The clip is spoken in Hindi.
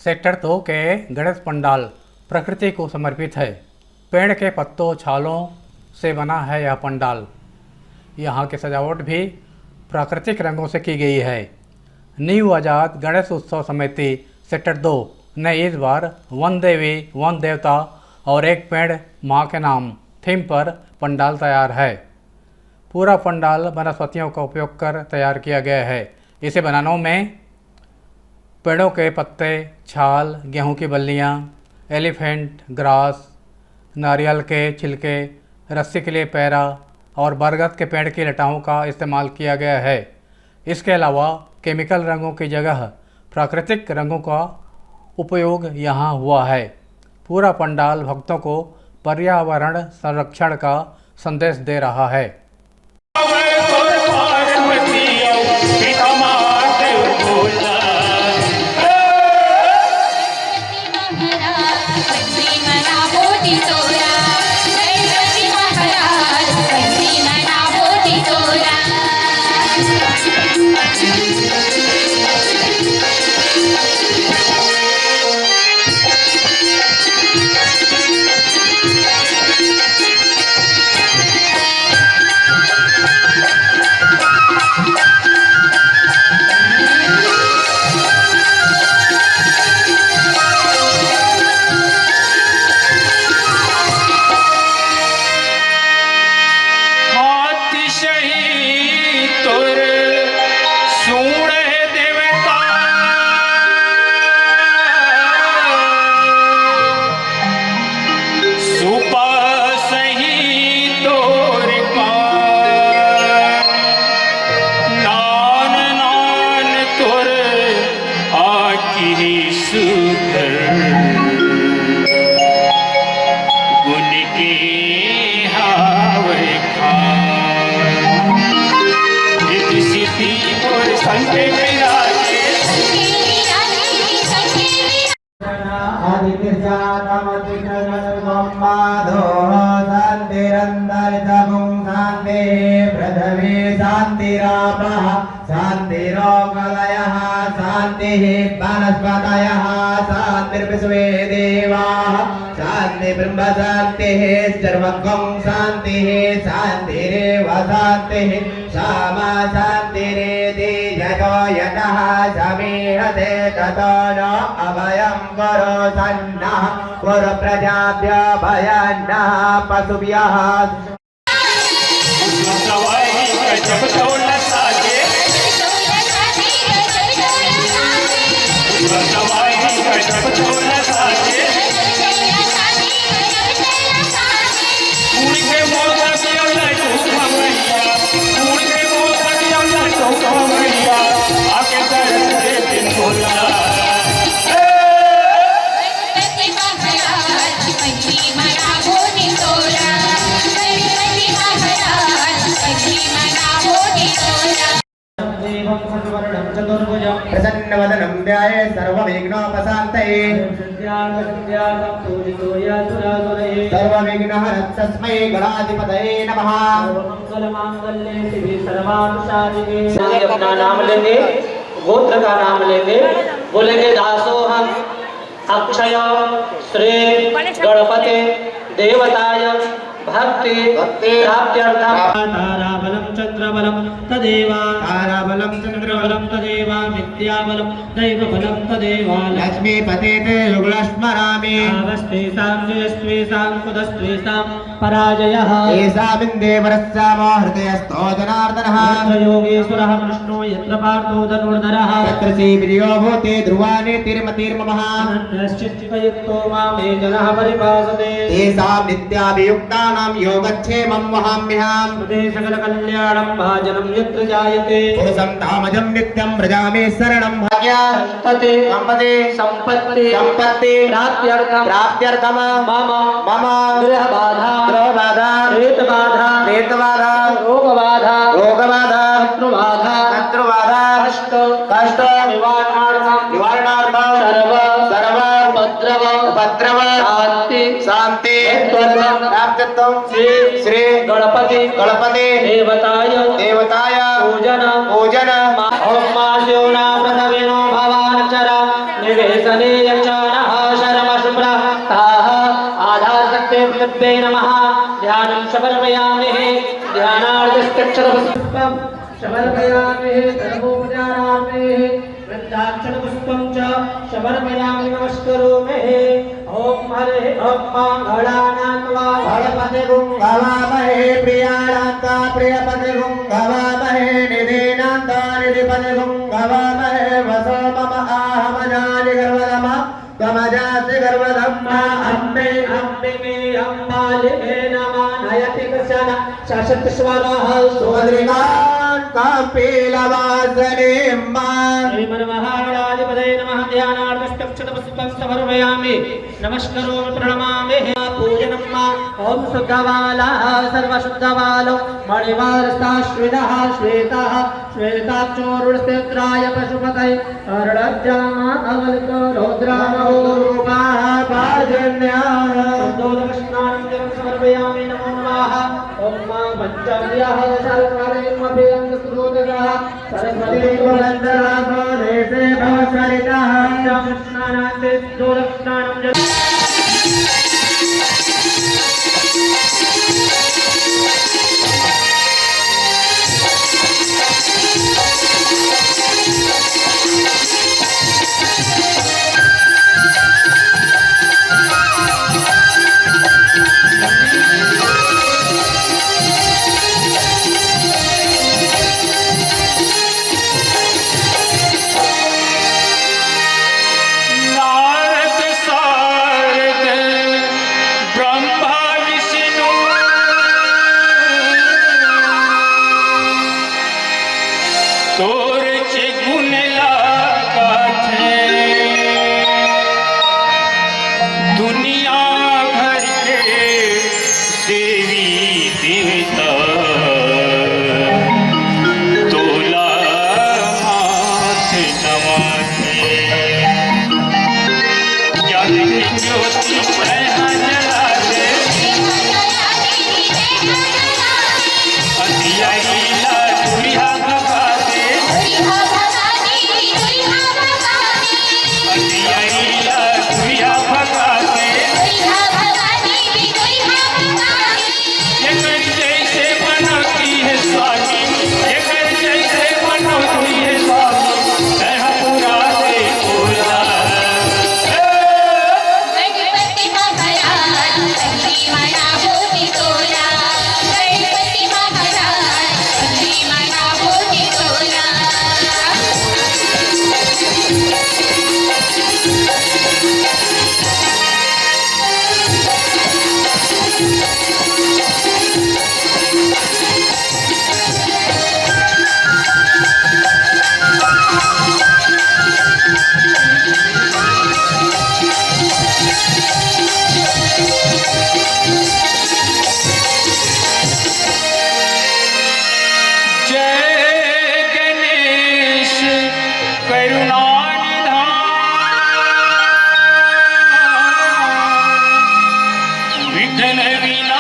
सेक्टर 2 के गणेश पंडाल प्रकृति को समर्पित है। पेड़ के पत्तों छालों से बना है यह पंडाल। यहाँ की सजावट भी प्राकृतिक रंगों से की गई है। न्यू आज़ाद गणेश उत्सव समिति सेक्टर 2 ने इस बार वन देवी वन देवता और एक पेड़ माँ के नाम थीम पर पंडाल तैयार है। पूरा पंडाल वनस्पतियों का उपयोग कर तैयार किया गया है। इसे बनाने में पेड़ों के पत्ते, छाल, गेहूं की बल्लियां, एलिफेंट ग्रास, नारियल के छिलके, रस्सी के लिए पैरा और बरगद के पेड़ की लताओं का इस्तेमाल किया गया है। इसके अलावा केमिकल रंगों की जगह प्राकृतिक रंगों का उपयोग यहाँ हुआ है। पूरा पंडाल भक्तों को पर्यावरण संरक्षण का संदेश दे रहा है। शांतिरोगलयः शान्तिः वनस्पतयः शान्तिर्विश्वे देवाः शान्तिर्ब्रह्म शान्तिः सर्वगं शान्तिः शान्तिरेव शान्तिः सामा शान्तिरेति यतो यतः समीहते ततो न अभयं कुरु सन्नः कुरु प्रजाभ्यो भयन्नः पशुभ्यः प्रसन्नवदनं ध्याये सर्वविघ्नोपशान्तये सर्वविघ्नहरं तस्मै गणाधिपतये नमः। अपना नाम लेंगे, गोत्र का नाम लेंगे, बोलेंगे दासोहम अक्षय श्री गणपति देवताय भक्ति प्राप्त्यर्थम ताराबलं चंद्रबलं तदेव ताराबलं चंद्रबलं तदेव विद्याबलं दैवबलं तदेव लक्ष्मीपते ते युगलस्मरामि आवस्तेषां जयस्त्वेषां कुतस्त्वेषां पराजयः एषामिन्देवरस्यामो हृदयस्थो जनार्दनः यत्र योगेश्वरः कृष्णो यत्र पार्थो धनुर्धरः तत्र श्रीप्रियो भूते ध्रुवानि तिर्मतिर्ममः यश्चित्तयुक्तो मामे जनः परिभासते तेषां नित्याभियुक्तानां योगक्षेमं वहाम्यहम् सकल कल्याणं भाजनं यत्र जायते पुरुषं धामजं नित्यं व्रजामि शरणं तते संपत्ति प्राप्त्यर्थम मम गृहबाधा प्रेतबाधा रोगबाधा शत्रुबाधा कष्ट निवारणार्थम सर्व उपद्रव शांति वैद्वर्गं प्राप्तत्वं श्री गणपति गणपति देवताय देवताय पूजन पूजन ओम मा शिवना प्रथविनो भवानक्षर निवेशने यक्षणः शर्मशुभ्र ताः आधारशक्ते पृथ्वे नमः ध्यानं समर्पयामि ध्यानार्थस्तक्षरपुष्पं समर्पयामि सर्वोपचारामि वृद्धाक्षरपुष्पं च समर्पयामि नमस्करोमि ओम हरे ओम मंगलानां वा गणपति गुंगवामहे प्रियाणान्ता प्रियपति गुंगवामहे निधीनान्ता निधिपति गुंगवामहे वसो मम आहमजानि गर्वदम त्वमजासि गर्वधम्मा अम्बे अम्बिके अम्बालिके नमः नयति कशन शशतस्वरः सुभद्रिकान् कपिलवासनेम्मा श्रीमन्महागणाधिपतये नमः ध्यानार्थस्तक्षरपुष्पं समर्पयामि नमस्करोमि प्रणमामि पूजनं मा ॐ शुद्धबालः सर्वशुद्धबालो मणिवारस्ताश्विनः श्वेतः श्वेताक्षोरुणस्तेत्राय पशुपतये अरुणज्जामा अवलितो रौद्रामहो रूपाः पार्जन्याः शुद्धोदकस्नानं जलं समर्पयामि नमो नमः ॐ मा पञ्चम्यः सर्वरेमपि अङ्गसुरोदकः सरस्वती वन्दनाथो देशे भवसरितः स्नानान्ते दोदकस्नानं जलं नारद सारद ब्रह्मा विष्णु तोर चे गुण गाथे दुनिया भर के देवी देवता तोला हाथ नवाथे ज्ञान की ज्योति प्रहा जला दे अंधियारी ला दुरिहा भगा दे अंधियारी ला दुरिहा भगा दे ये कर जैसे बनती है स्वामी ये कर जैसे बनती है स्वामी तरह पूरा दे बोला गणपति महाराज लक्ष्मी मना होती तोला गणपति महाराज लक्ष्मी मना होती तोला जय गणेश करुणानिधान विघ्न विनाशक